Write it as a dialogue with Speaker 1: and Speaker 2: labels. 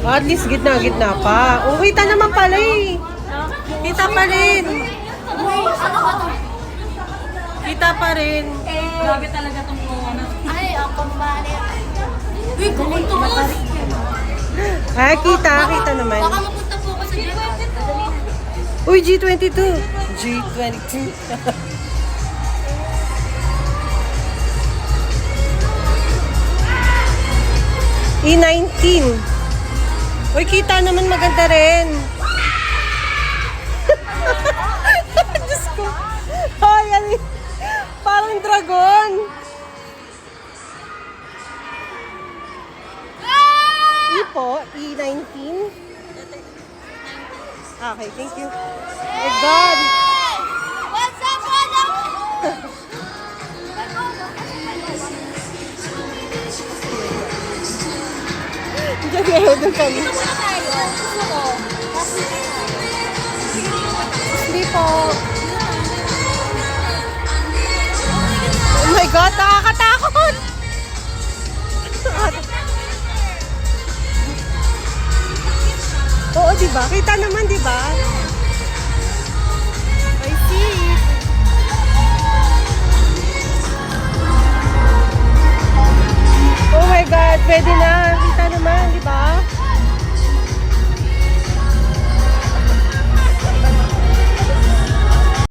Speaker 1: At least gitna-gitna pa. Oh, kita naman pala eh. Kita pa rin. Kita pa rin.
Speaker 2: Grabe talaga itong ano.
Speaker 3: Ay, ako bali.
Speaker 2: Uy, kukuntos!
Speaker 1: Ah, kita naman.
Speaker 3: Baka mapunta po ako sa G20.
Speaker 1: Uy, G22. G22. E19. Uy, kita naman maganda rin. Diyos ko. Ay, parang dragon. E po, E19. Okay, thank you. My God.
Speaker 3: What's up, madam?
Speaker 1: Diyan kayo, doon kami.
Speaker 3: Muna tayo. Gusto ko.
Speaker 1: Hindi po. Oh my God, nakakatakot! Oo, diba? Kita naman, diba? I see it. Oh my God, pwede na. Kita naman, diba?